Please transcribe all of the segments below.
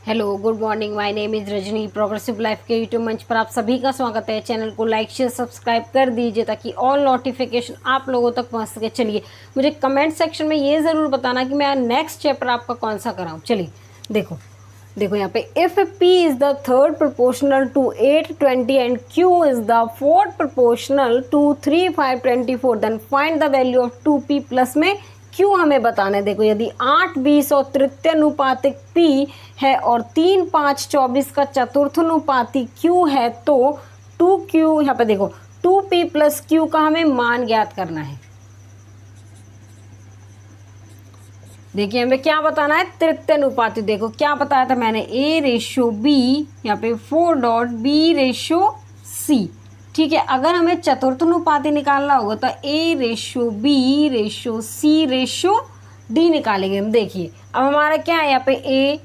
Hello, good morning. My name is Rajni. Progressive life के YouTube मंच पर आप सभी का स्वागत है। चैनल को लाइक शेयर सब्सक्राइब कर दीजिए ताकि ऑल नोटिफिकेशन आप लोगों तक पहुंच सके। चलिए, मुझे कमेंट सेक्शन में ये ज़रूर बताना कि मैं नेक्स्ट चैप्टर आपका कौन सा कराऊँ। चलिए देखो देखो यहाँ पे if P is the third proportional to 8 20 and Q is the fourth proportional to 3 5 24 then find the value of 2p plus में क्यू हमें बताना है। देखो, यदि 8 20 और तृतीयानुपातिक p है और 3 5 24 का चतुर्थानुपाती q है तो 2q, यहाँ पे देखो 2p प्लस q का हमें मान ज्ञात करना है। देखिए हमें क्या बताना है, तृतीयानुपाती। देखो क्या बताया था मैंने, a/b, यहाँ पे 4.b/c। ठीक है, अगर हमें चतुर्थानुपाती निकालना होगा तो a/b/c/d निकालेंगे हम। देखिए अब हमारा क्या है, यहाँ पे a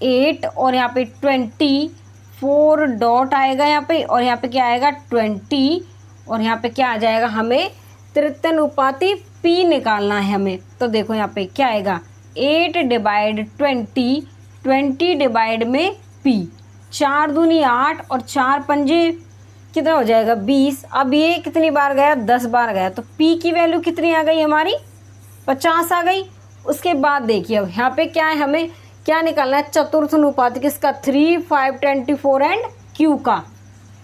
8 और यहाँ पे 24 डॉट आएगा यहाँ पे, और यहाँ पे क्या आएगा 20, और यहाँ पे क्या आ जाएगा, हमें तृतीयानुपाती p निकालना है हमें। तो देखो यहाँ पे क्या आएगा, 8 डिवाइड 20, 20 डिवाइड में p, 4 दूनी 8 और 4 पंजे कितना हो जाएगा 20। अब ये कितनी बार गया, 10 बार गया, तो p की वैल्यू कितनी आ गई हमारी, 50 आ गई। उसके बाद देखिए अब यहाँ पे क्या है, हमें क्या निकालना है, चतुर्थानुपाती किसका, 3 5 24 एंड q का।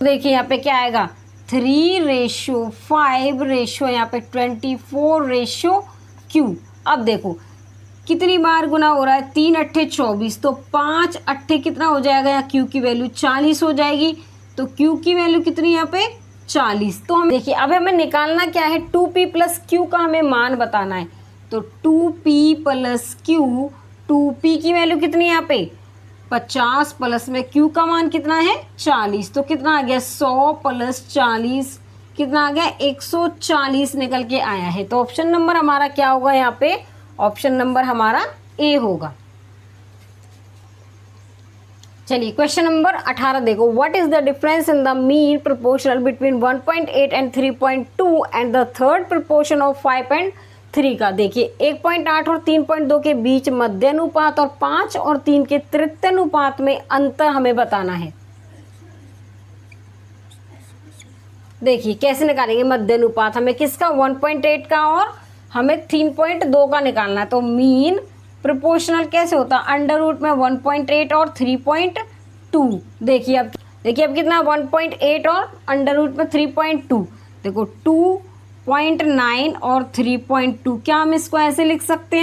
देखिए यहाँ पे क्या आएगा, 3/5 यहाँ पे 24/q। अब देखो कितनी बार गुना हो रहा है, 3 अट्ठे 24, तो 5 अट्ठे कितना हो जाएगा, यहाँ q की वैल्यू 40 हो जाएगी। तो q की वैल्यू कितनी यहाँ पे 40। तो हम देखिए अब हमें निकालना क्या है, 2p प्लस q का हमें मान बताना है। तो 2p प्लस q, 2p की वैल्यू कितनी है यहाँ पे 50 प्लस में q का मान कितना है 40, तो कितना आ गया 100 प्लस 40 कितना आ गया 140 निकल के आया है। तो ऑप्शन नंबर हमारा क्या होगा, यहाँ पे ऑप्शन नंबर हमारा ए होगा। चलिए क्वेश्चन नंबर 18 देखो, what is the difference in the mean proportional between 1.8 and 3.2 and the third proportion of 5 and 3 का। देखिए 1.8 और 3.2 के बीच मध्य अनुपात और 5 और 3 के तृतीयानुपात में अंतर हमें बताना है। देखिए कैसे निकालेंगे मध्य अनुपात, हमें किसका 1.8 का और हमें 3.2 का निकालना है। तो मीन प्रोपोर्शनल कैसे होता है, अंडर रूट में 1.8 और 3.2। देखिए अब कितना 1.8 और अंडर रूट में 3.2। देखो 2.9 और 3.2, क्या हम इसको ऐसे लिख सकते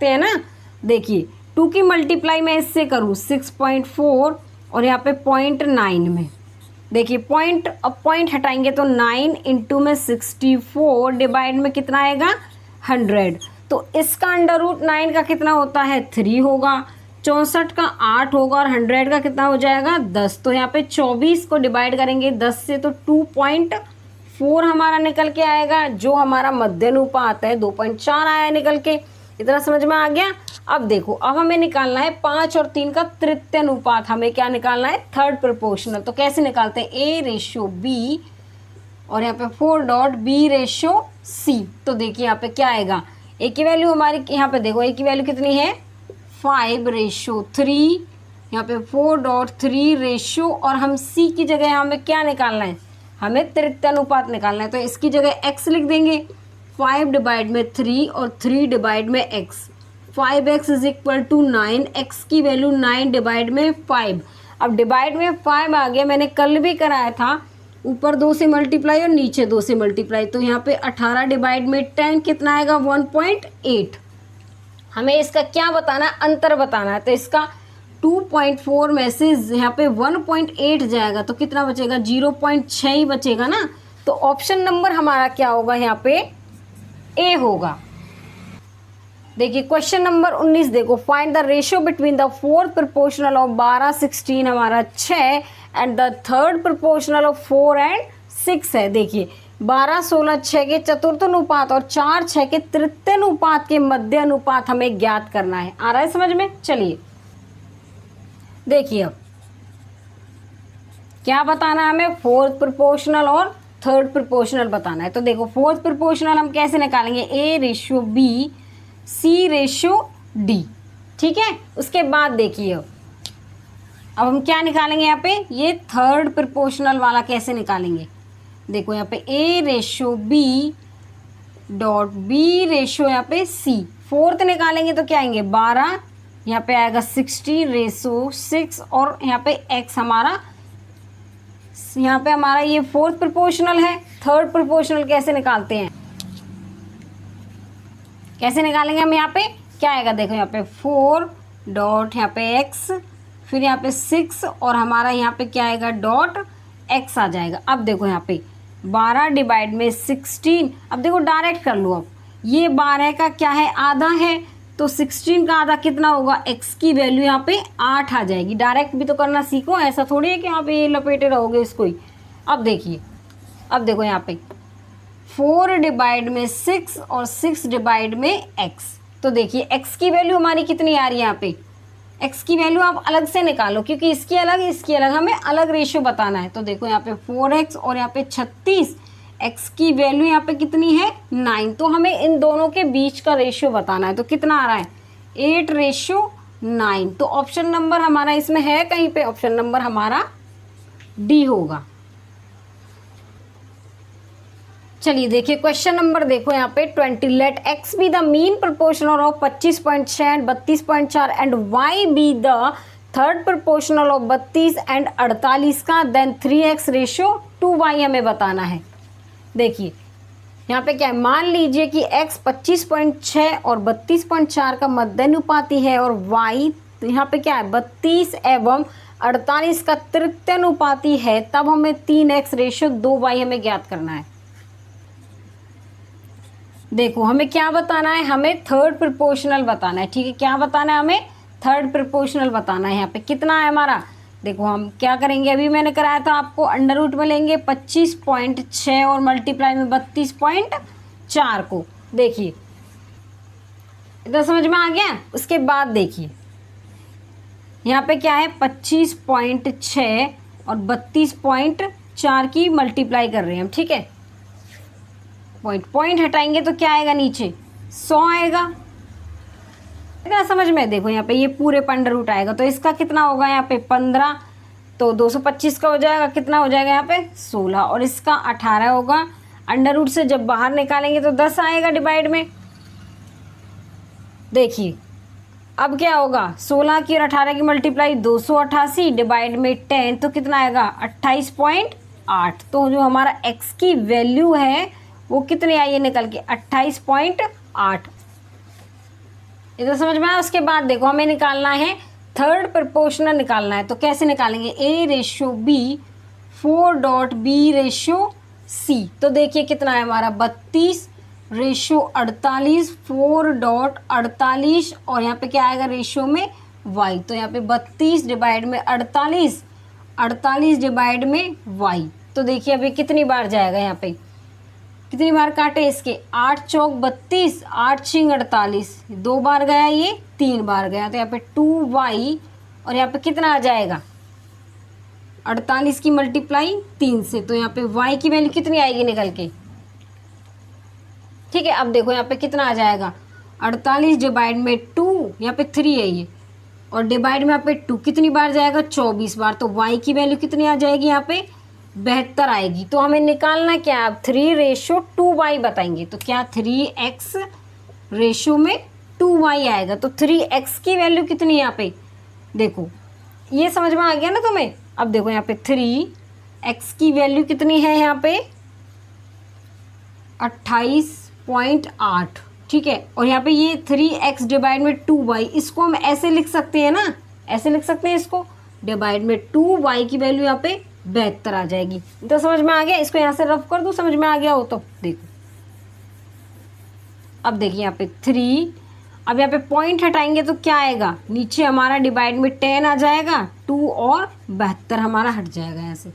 हैं ना। देखिए 2 की मल्टीप्लाई मैं इससे करूँ 6.4 और यहाँ पे 0.9 में, देखिए पॉइंट हटाएंगे तो 9 इंटू में 64 डिवाइड में कितना आएगा 100। तो इसका अंडर रूट 9 का कितना होता है 3 होगा, 64 का 8 होगा और 100 का कितना हो जाएगा 10। तो यहाँ पे 24 को डिवाइड करेंगे 10 से तो 2.4 हमारा निकल के आएगा, जो हमारा मध्य अनुपात है 2.4 आया निकल के। इतना समझ में आ गया। अब देखो अब हमें निकालना है 5 और 3 का तृतीयानुपात, हमें क्या निकालना है थर्ड प्रोपोर्शनल। तो कैसे निकालते हैं, a/b और यहाँ पे 4.b/c। तो देखिए यहाँ पे क्या आएगा, a की वैल्यू हमारी, यहाँ पे देखो a की वैल्यू कितनी है 5/3, यहाँ पे 4.3 और हम c की जगह हमें क्या निकालना है, हमें तृतीयानुपात निकालना है। तो इसकी जगह x लिख देंगे, 5 डिवाइड में 3 और 3 डिवाइड में x, 5x is equal to 9, x की वैल्यू 9 डिवाइड में 5। अब डिवाइड में 5 आ गया, मैंने कल भी कराया था, ऊपर 2 से मल्टीप्लाई और नीचे 2 से मल्टीप्लाई, तो यहाँ पे 18 डिवाइड में 10 कितना आएगा 1.8। हमें इसका क्या बताना है, अंतर बताना है। तो इसका 2.4 में से यहाँ पे 1.8 जाएगा तो कितना बचेगा 0.6 ही बचेगा ना। तो ऑप्शन नंबर हमारा क्या होगा, यहाँ पे ए होगा। देखिए क्वेश्चन नंबर 19 देखो, find the ratio between the fourth proportional of 12 16 हमारा 6 and the third proportional of 4 and 6 है। देखिए 12 16 6 के चतुर्थानुपात और 4 6 के तृतीयानुपात के मध्य अनुपात हमें ज्ञात करना है। आ रहा है समझ में। चलिए देखिए अब क्या बताना है हमें, फोर्थ प्रोपोर्शनल और थर्ड प्रोपोर्शनल बताना है। तो देखो फोर्थ प्रोपोर्शनल हम कैसे निकालेंगे, a/b c/d। ठीक है, उसके बाद देखिए अब हम क्या निकालेंगे यहाँ पे, ये थर्ड प्रोपोर्शनल वाला कैसे निकालेंगे। देखो यहाँ पे A ratio B dot B ratio यहाँ पे C, फोर्थ निकालेंगे तो क्या आएंगे 12, यहाँ पे आएगा 60 रेशो 6, और यहाँ पे x हमारा, यहाँ पे हमारा ये फोर्थ प्रोपोर्शनल है। थर्ड प्रोपोर्शनल कैसे निकालते हैं, कैसे निकालेंगे हम, यहाँ पे क्या आएगा, देखो यहाँ पे 4 डॉट यहाँ पे x, फिर यहाँ पे 6, और हमारा यहाँ पे क्या आएगा डॉट x आ जाएगा। अब देखो यहाँ पे 12 डिवाइड में 16, अब देखो डायरेक्ट कर लो। अब ये 12 का क्या है, आधा है, तो 16 का आधा कितना होगा, x की वैल्यू यहाँ पे 8 आ जाएगी। डायरेक्ट भी तो करना सीखो, ऐसा थोड़ी है कि यहाँ पे ये लपेटे रहोगे इसको ही। अब देखिए, अब देखो यहाँ पे 4 डिवाइड में 6 और 6 डिवाइड में x, तो देखिए x की वैल्यू हमारी कितनी आ रही है, यहाँ पे x की वैल्यू आप अलग से निकालो, क्योंकि इसकी अलग इसकी अलग, हमें अलग रेशियो बताना है। तो देखो यहाँ पे 4x और यहाँ पे 36, x की वैल्यू यहाँ पे कितनी है 9, तो हमें इन दोनों के बीच का रेशियो बताना है। तो कितना आ रहा है 8:9, तो ऑप्शन नंबर हमारा इसमें है कहीं पे, ऑप्शन नंबर हमारा डी होगा। चलिए देखिए क्वेश्चन नंबर, देखो यहाँ पे 20, let x be the mean proportional of 25.6 and 32.4 and y be the third proportional of 32 and 48 का, देन 3x रेशियो 2y हमें बताना है। देखिए यहाँ पे क्या है, मान लीजिए कि x 25.6 और 32.4 का मध्यानुपाती है, और y यहाँ पे क्या है 32 एवं 48 का तृतीयानुपाती है, तब हमें 3x रेशियो 2y हमें ज्ञात करना है। देखो हमें क्या बताना है, हमें थर्ड प्रोपोर्शनल बताना है, ठीक है, क्या बताना है हमें, थर्ड प्रोपोर्शनल बताना है। यहाँ पे कितना है हमारा, देखो हम क्या करेंगे, अभी मैंने कराया था आपको, अंडर रूट में लेंगे 25.6 और मल्टीप्लाई में 32.4 को। देखिए इधर समझ में आ गया। उसके बाद देखिए यहाँ पे क्या है 25.6 और 32.4 की मल्टीप्लाई कर रहे हैं हम, ठीक है, पॉइंट हटाएंगे तो क्या आएगा नीचे 100 आएगा, समझ में। देखो यहाँ पे ये पूरे पर अंडर रूट आएगा, तो इसका कितना होगा यहाँ पे 15, तो 225 का हो जाएगा, कितना हो जाएगा यहाँ पे 16, और इसका 18 होगा। अंडर रूट से जब बाहर निकालेंगे तो 10 आएगा डिवाइड में। देखिए अब क्या होगा, 16 की और 18 की मल्टीप्लाई 288 डिवाइड में 10, तो कितना आएगा 28.8। तो जो हमारा x की वैल्यू है वो कितनी आई है निकल के 28.8। इधर समझ में आया। उसके बाद देखो हमें निकालना है थर्ड प्रोपोर्शनल निकालना है, तो कैसे निकालेंगे, a ratio b 4 dot b ratio c, तो देखिए कितना है हमारा 32 रेशियो 48, 4 डॉट 48, और यहाँ पे क्या आएगा रेशियो में y, तो यहाँ पे 32 डिवाइड में 48, 48 डिवाइड में y, तो देखिए अभी कितनी बार जाएगा, यहाँ पे कितनी बार काटे इसके, 8 चौक 32, 8 छिंग 48, 2 बार गया, ये 3 बार गया, तो यहाँ पे 2y, और यहाँ पे कितना आ जाएगा 48 की मल्टीप्लाई 3 से, तो यहाँ पे y की वैल्यू कितनी आएगी निकल के, ठीक है। अब देखो यहाँ पे कितना आ जाएगा 48 डिवाइड में 2, यहाँ पे 3 है ये, और डिवाइड में यहाँ पे 2 कितनी बार जाएगा 24 बार, तो y की वैल्यू कितनी आ जाएगी यहाँ पे 72 आएगी। तो हमें निकालना क्या, आप 3 रेशियो 2y बताएंगे, तो क्या 3x रेशियो में 2y आएगा, तो 3x की वैल्यू कितनी है यहाँ पे, देखो ये समझ में आ गया ना तुम्हें। अब देखो यहाँ पे 3x की वैल्यू कितनी है यहाँ पे 28.8, ठीक है, और यहाँ पे ये 3x डिवाइड में 2y, इसको हम ऐसे लिख सकते हैं ना, ऐसे लिख सकते हैं इसको, डिवाइड में 2y की वैल्यू यहाँ पे 72 आ जाएगी। तो समझ में आ गया, इसको यहाँ से रफ कर दूँ, समझ में आ गया हो तो देखो। अब देखिए यहाँ पे 3, अब यहाँ पे पॉइंट हटाएंगे तो क्या आएगा, नीचे हमारा डिवाइड में 10 आ जाएगा, 2 और 72 हमारा हट जाएगा, यहाँ से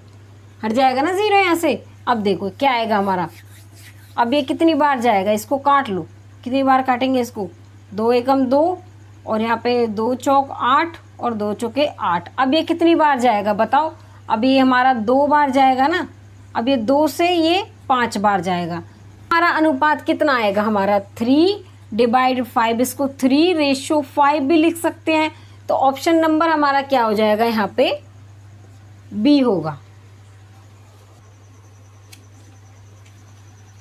हट जाएगा ना 0 यहाँ से। अब देखो क्या आएगा हमारा, अब ये कितनी बार जाएगा, इसको काट लो, कितनी बार काटेंगे इसको, 2 एकम 2, और यहाँ पे 2 चौक 8 और 2 चौके 8। अब ये कितनी बार जाएगा बताओ, अब ये हमारा 2 बार जाएगा ना, अब ये 2 से ये 5 बार जाएगा। हमारा अनुपात कितना आएगा हमारा 3 डिवाइड 5, इसको 3 रेशियो 5 भी लिख सकते हैं, तो ऑप्शन नंबर हमारा क्या हो जाएगा यहाँ पे, बी होगा।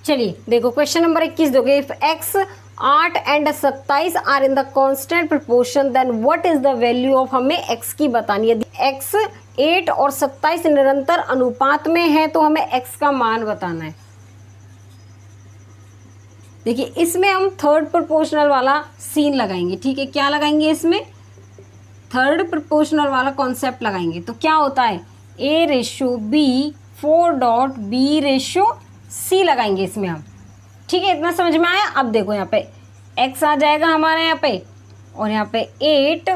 चलिए देखो क्वेश्चन नंबर 21 दोगे, if x 8 and 27 are in the constant proportion then what is the value of, हमें x की बतानी है। x 8 और 27 निरंतर अनुपात में है तो हमें x का मान बताना है। देखिए इसमें हम थर्ड प्रोपोर्शनल वाला सीन लगाएंगे, ठीक है, क्या लगाएंगे इसमें, थर्ड प्रोपोर्शनल वाला कॉन्सेप्ट लगाएंगे। तो क्या होता है, A/B 4.B/C लगाएंगे इसमें हम, ठीक है, इतना समझ में आया। अब देखो यहाँ पे x आ जाएगा हमारे यहाँ पे, और यहाँ पे 8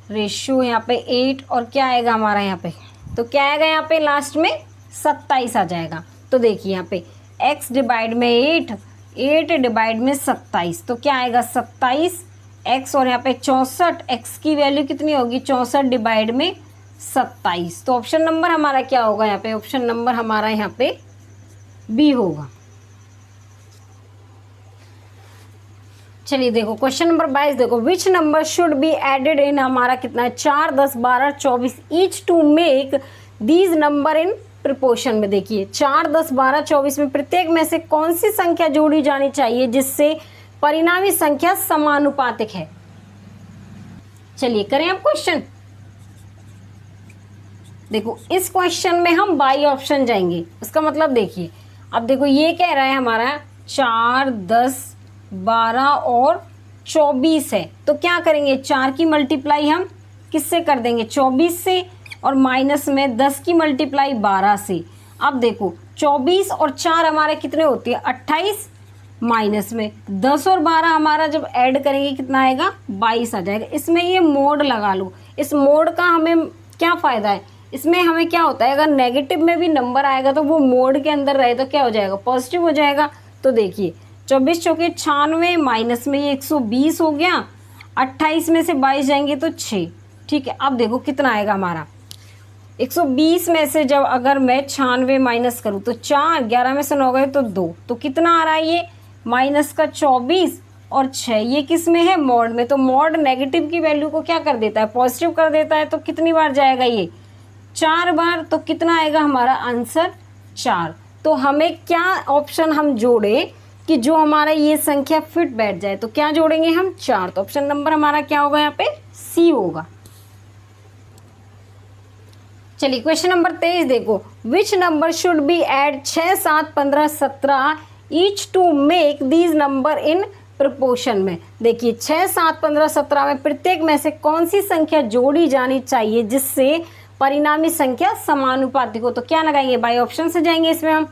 रेशियो यहाँ पे 8, और क्या आएगा हमारा यहाँ पे, तो क्या आएगा यहाँ पे लास्ट में 27 आ जाएगा। तो देखिए यहाँ पे x डिवाइड में 8, 8 डिवाइड में 27, तो क्या आएगा 27 x, और यहाँ पे 64, x की वैल्यू कितनी होगी 64 डिवाइड में 27। तो ऑप्शन नंबर हमारा क्या होगा यहाँ पे, ऑप्शन नंबर हमारा यहाँ पे बी होगा। चलिए देखो क्वेश्चन नंबर 22 देखो, which number should be added in, हमारा कितना है 4, 10, 12, 24 each to make these number in proportion में। देखिए 4, 10, 12, 24 में प्रत्येक में से कौन सी संख्या जोड़ी जानी चाहिए जिससे परिणामी संख्या समानुपातिक है। चलिए करें अब क्वेश्चन। देखो इस क्वेश्चन में हम बाई ऑप्शन जाएंगे, उसका मतलब देखिए, अब देखो ये कह रहा है हमारा 4, 10, 12 और 24 है, तो क्या करेंगे 4 की मल्टीप्लाई हम किससे कर देंगे 24 से, और माइनस में 10 की मल्टीप्लाई 12 से। अब देखो 24 और 4 हमारे कितने होती है 28, माइनस में 10 और 12 हमारा जब ऐड करेंगे कितना आएगा 22 आ जाएगा। इसमें ये मोड लगा लो, इस मोड का हमें क्या फ़ायदा है, इसमें हमें क्या होता है अगर नेगेटिव में भी नंबर आएगा तो वो मोड के अंदर रहे तो क्या हो जाएगा पॉजिटिव हो जाएगा। तो देखिए 24 चौके 96, माइनस में ये 120 हो गया, 28 में से 22 जाएंगे तो 6, ठीक है। अब देखो कितना आएगा हमारा 120 में से जब अगर मैं 96 माइनस करूँ तो 4, 11 में से 9 गए तो 2, तो कितना आ रहा है ये माइनस का 24 और 6, ये किस में है मॉड में। तो मॉड नेगेटिव की वैल्यू को क्या कर देता है पॉजिटिव कर देता है, तो कितनी बार जाएगा ये 4 बार। तो कितना आएगा हमारा आंसर 4। तो हमें क्या ऑप्शन हम जोड़े कि जो हमारा ये संख्या फिट बैठ जाए, तो क्या जोड़ेंगे हम 4। तो ऑप्शन नंबर हमारा क्या होगा यहाँ पे सी होगा। चलिए क्वेश्चन नंबर 23 देखो, which number should be add 6, 7, 15, 17 each to make these number in proportion में। देखिए 6, 7, 15, 17 में प्रत्येक में से कौन सी संख्या जोड़ी जानी चाहिए जिससे परिणामी संख्या समानुपातिक हो। तो क्या लगाएंगे बाई ऑप्शन से जाएंगे इसमें हम।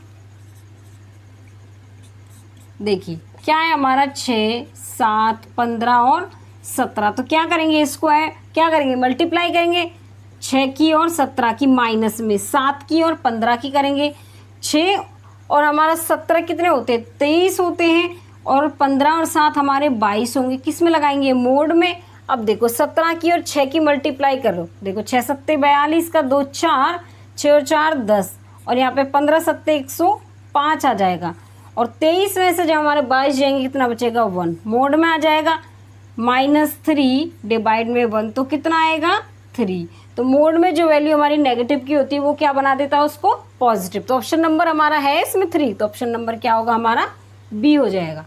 देखिए क्या है हमारा 6, 7, 15 और 17, तो क्या करेंगे इसको है क्या करेंगे मल्टीप्लाई करेंगे 6 की और 17 की, माइनस में 7 की और 15 की करेंगे। 6 और हमारा 17 कितने होते हैं 23 होते हैं, और 15 और 7 हमारे 22 होंगे। किस में लगाएंगे मोड में। अब देखो 17 की और 6 की मल्टीप्लाई कर लो, देखो 6 सत्ते 42 का 2 4, 6 और 4 10, और यहाँ पे 15 सत्ते 105 आ जाएगा, और 23 में से जब हमारे 22 जाएंगे कितना बचेगा 1, मोड में आ जाएगा -3 डिवाइड में 1, तो कितना आएगा 3। तो मोड में जो वैल्यू हमारी नेगेटिव की होती है वो क्या बना देता है उसको पॉजिटिव। तो ऑप्शन नंबर हमारा है इसमें 3, तो ऑप्शन नंबर क्या होगा हमारा बी हो जाएगा।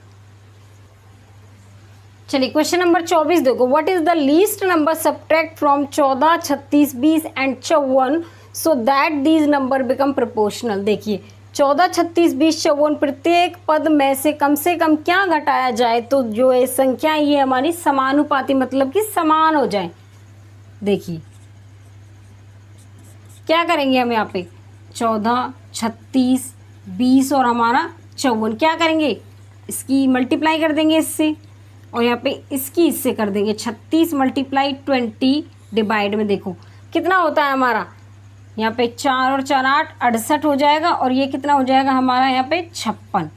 चलिए क्वेश्चन नंबर 24 देखो, what is the least number subtract from 14, 36, 20 and 54 so that these number become proportional. देखिए 14, 36, 20, 54 प्रत्येक पद में से कम क्या घटाया जाए तो जो ये संख्या ये हमारी समानुपाती मतलब कि समान हो जाए। देखिए क्या करेंगे हम यहाँ पे 14, 36, 20 और हमारा 54 क्या करेंगे इसकी मल्टीप्लाई कर देंगे इससे, और यहाँ पे इसकी इससे कर देंगे 36 मल्टीप्लाई 20 डिवाइड में देखो कितना होता है हमारा यहाँ पे 4 और 4 8 68 हो जाएगा, और ये कितना हो जाएगा हमारा यहाँ पे 56।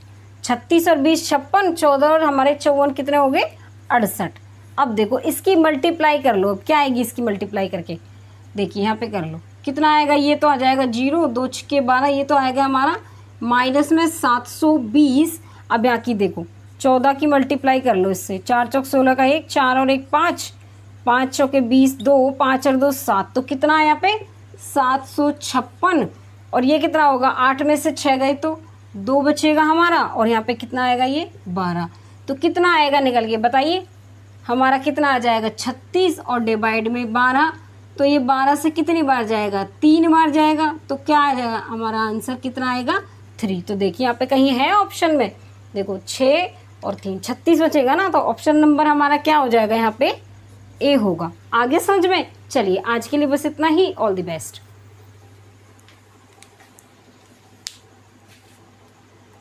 36 और 20 56, 14 और हमारे 54 कितने हो गए 68। अब देखो इसकी मल्टीप्लाई कर लो, अब क्या आएगी इसकी मल्टीप्लाई करके देखिए यहाँ पे कर लो कितना आएगा, ये तो आ जाएगा 0, 2 छक्के 12, ये तो आएगा हमारा माइनस में 720। अब यहाँ की देखो 14 की मल्टीप्लाई कर लो इससे, 4 चौक 16 का 1, 4 और 1 5, 5 चौके 20, 2 5 और 2 7, तो कितना है यहाँ पे 756। और ये कितना होगा, 8 में से 6 गए तो 2 बचेगा हमारा, और यहाँ पे कितना आएगा ये 12। तो कितना आएगा निकल के बताइए, हमारा कितना आ जाएगा 36 और डिवाइड में 12, तो ये 12 से कितनी बार जाएगा, 3 बार जाएगा। तो क्या आ जाएगा हमारा आंसर, कितना आएगा 3। तो देखिए यहाँ पे कहीं है ऑप्शन में, देखो 6 और 3 36 बचेगा ना, तो ऑप्शन नंबर हमारा क्या हो जाएगा यहाँ पे ए होगा। आगे समझ में, चलिए आज के लिए बस इतना ही। All the best.